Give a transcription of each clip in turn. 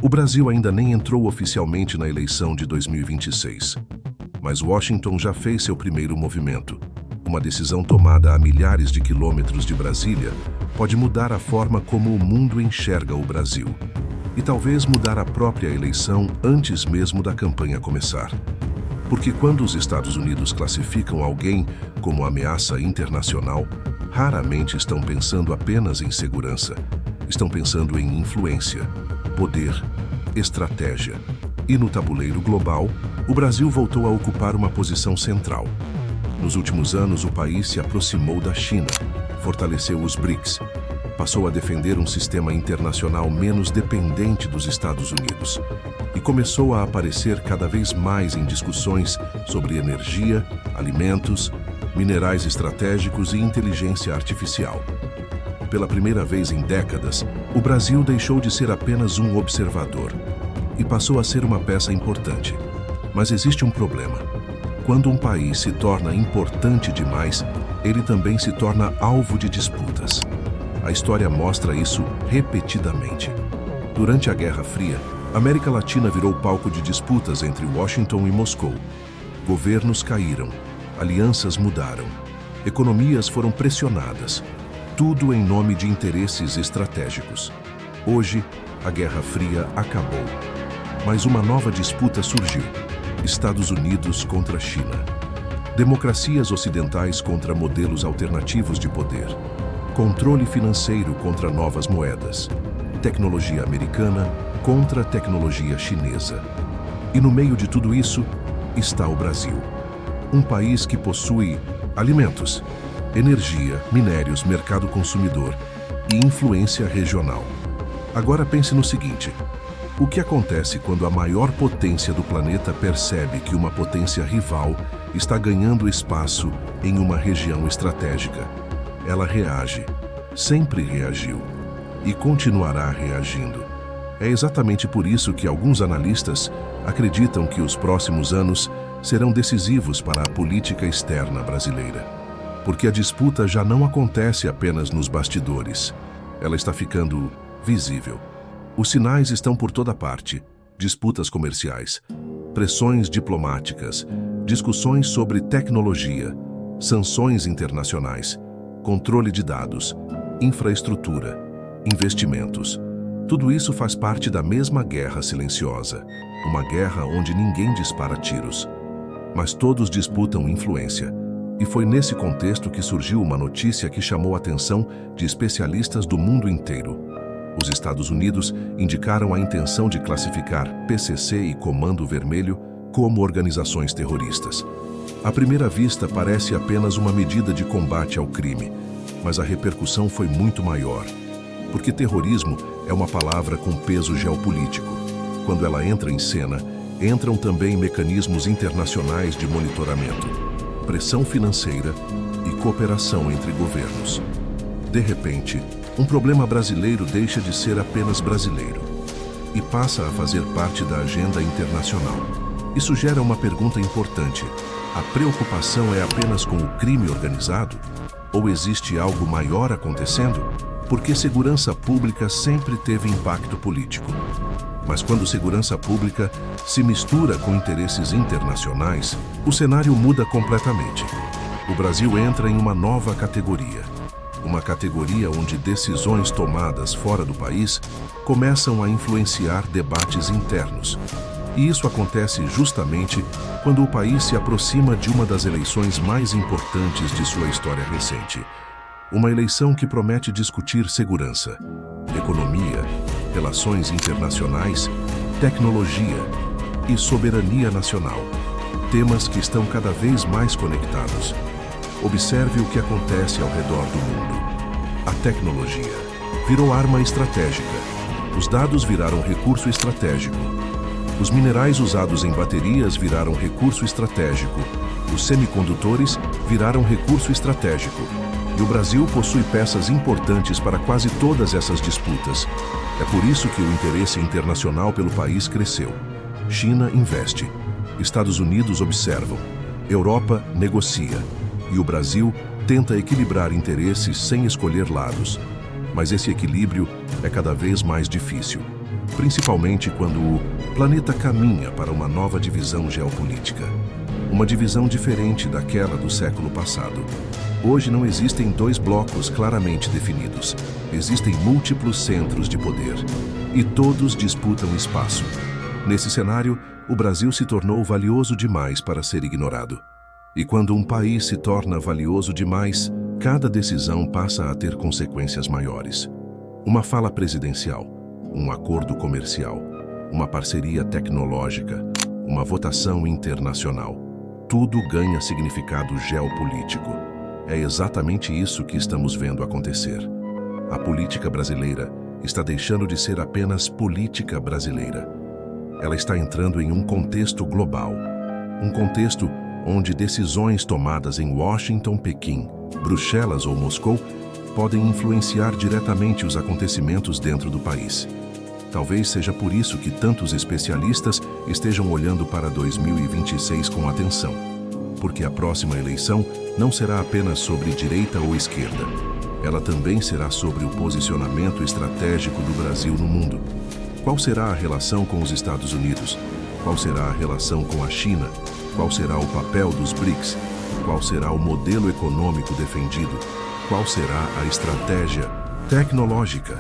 O Brasil ainda nem entrou oficialmente na eleição de 2026, mas Washington já fez seu primeiro movimento. Uma decisão tomada a milhares de quilômetros de Brasília pode mudar a forma como o mundo enxerga o Brasil e talvez mudar a própria eleição antes mesmo da campanha começar. Porque quando os Estados Unidos classificam alguém como ameaça internacional, raramente estão pensando apenas em segurança. Estão pensando em influência, poder, estratégia. E no tabuleiro global, o Brasil voltou a ocupar uma posição central. Nos últimos anos, o país se aproximou da China, fortaleceu os BRICS, passou a defender um sistema internacional menos dependente dos Estados Unidos e começou a aparecer cada vez mais em discussões sobre energia, alimentos, minerais estratégicos e inteligência artificial. Pela primeira vez em décadas, o Brasil deixou de ser apenas um observador e passou a ser uma peça importante. Mas existe um problema. Quando um país se torna importante demais, ele também se torna alvo de disputas. A história mostra isso repetidamente. Durante a Guerra Fria, a América Latina virou palco de disputas entre Washington e Moscou. Governos caíram, alianças mudaram, economias foram pressionadas, tudo em nome de interesses estratégicos. Hoje, a Guerra Fria acabou, mas uma nova disputa surgiu: Estados Unidos contra a China. Democracias ocidentais contra modelos alternativos de poder. Controle financeiro contra novas moedas. Tecnologia americana contra tecnologia chinesa. E no meio de tudo isso está o Brasil. Um país que possui alimentos, energia, minérios, mercado consumidor e influência regional. Agora pense no seguinte: o que acontece quando a maior potência do planeta percebe que uma potência rival está ganhando espaço em uma região estratégica? Ela reage, sempre reagiu e continuará reagindo. É exatamente por isso que alguns analistas acreditam que os próximos anos serão decisivos para a política externa brasileira. Porque a disputa já não acontece apenas nos bastidores. Ela está ficando visível. Os sinais estão por toda parte: disputas comerciais, pressões diplomáticas, discussões sobre tecnologia, sanções internacionais, controle de dados, infraestrutura, investimentos. Tudo isso faz parte da mesma guerra silenciosa, uma guerra onde ninguém dispara tiros, mas todos disputam influência. E foi nesse contexto que surgiu uma notícia que chamou a atenção de especialistas do mundo inteiro. Os Estados Unidos indicaram a intenção de classificar PCC e Comando Vermelho como organizações terroristas. À primeira vista, parece apenas uma medida de combate ao crime, mas a repercussão foi muito maior. Porque terrorismo é uma palavra com peso geopolítico. Quando ela entra em cena, entram também mecanismos internacionais de monitoramento, pressão financeira e cooperação entre governos. De repente, um problema brasileiro deixa de ser apenas brasileiro e passa a fazer parte da agenda internacional. Isso gera uma pergunta importante: a preocupação é apenas com o crime organizado? Ou existe algo maior acontecendo? Porque segurança pública sempre teve impacto político. Mas quando segurança pública se mistura com interesses internacionais, o cenário muda completamente. O Brasil entra em uma nova categoria. Uma categoria onde decisões tomadas fora do país começam a influenciar debates internos. E isso acontece justamente quando o país se aproxima de uma das eleições mais importantes de sua história recente. Uma eleição que promete discutir segurança, economia, relações internacionais, tecnologia e soberania nacional. Temas que estão cada vez mais conectados. Observe o que acontece ao redor do mundo. A tecnologia virou arma estratégica. Os dados viraram recurso estratégico. Os minerais usados em baterias viraram recurso estratégico. Os semicondutores viraram recurso estratégico. E o Brasil possui peças importantes para quase todas essas disputas. É por isso que o interesse internacional pelo país cresceu. China investe. Estados Unidos observam. Europa negocia. E o Brasil tenta equilibrar interesses sem escolher lados. Mas esse equilíbrio é cada vez mais difícil. principalmente quando o planeta caminha para uma nova divisão geopolítica. Uma divisão diferente daquela do século passado. Hoje não existem dois blocos claramente definidos. Existem múltiplos centros de poder. E todos disputam espaço. Nesse cenário, o Brasil se tornou valioso demais para ser ignorado. E quando um país se torna valioso demais, cada decisão passa a ter consequências maiores. Uma fala presidencial, um acordo comercial, uma parceria tecnológica, uma votação internacional. Tudo ganha significado geopolítico. É exatamente isso que estamos vendo acontecer. A política brasileira está deixando de ser apenas política brasileira. Ela está entrando em um contexto global. Um contexto onde decisões tomadas em Washington, Pequim, Bruxelas ou Moscou podem influenciar diretamente os acontecimentos dentro do país. Talvez seja por isso que tantos especialistas estejam olhando para 2026 com atenção. Porque a próxima eleição não será apenas sobre direita ou esquerda. Ela também será sobre o posicionamento estratégico do Brasil no mundo. Qual será a relação com os Estados Unidos? Qual será a relação com a China? Qual será o papel dos BRICS? Qual será o modelo econômico defendido? Qual será a estratégia tecnológica?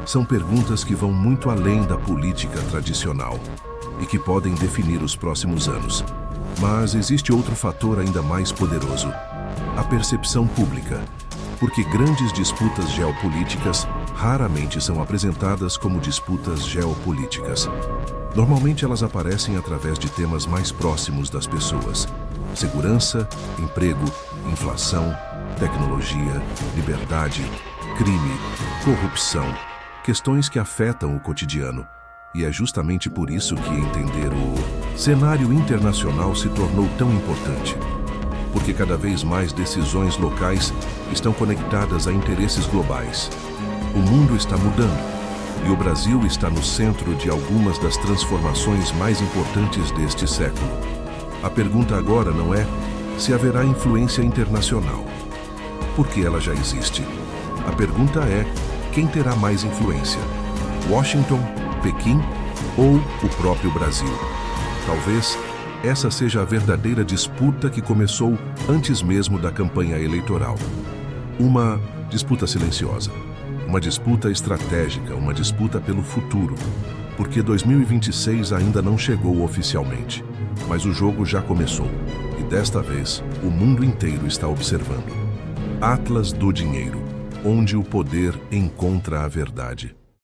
São perguntas que vão muito além da política tradicional e que podem definir os próximos anos. Mas existe outro fator ainda mais poderoso: a percepção pública. Porque grandes disputas geopolíticas raramente são apresentadas como disputas geopolíticas. Normalmente elas aparecem através de temas mais próximos das pessoas: segurança, emprego, inflação, tecnologia, liberdade, crime, corrupção, questões que afetam o cotidiano. E é justamente por isso que entender o cenário internacional se tornou tão importante. Porque cada vez mais decisões locais estão conectadas a interesses globais. O mundo está mudando e o Brasil está no centro de algumas das transformações mais importantes deste século. A pergunta agora não é se haverá influência internacional, porque ela já existe. A pergunta é quem terá mais influência: Washington, Pequim ou o próprio Brasil? Talvez essa seja a verdadeira disputa que começou antes mesmo da campanha eleitoral. Uma disputa silenciosa, uma disputa estratégica, uma disputa pelo futuro, porque 2026 ainda não chegou oficialmente, mas o jogo já começou e desta vez o mundo inteiro está observando. Atlas do dinheiro, onde o poder encontra a verdade.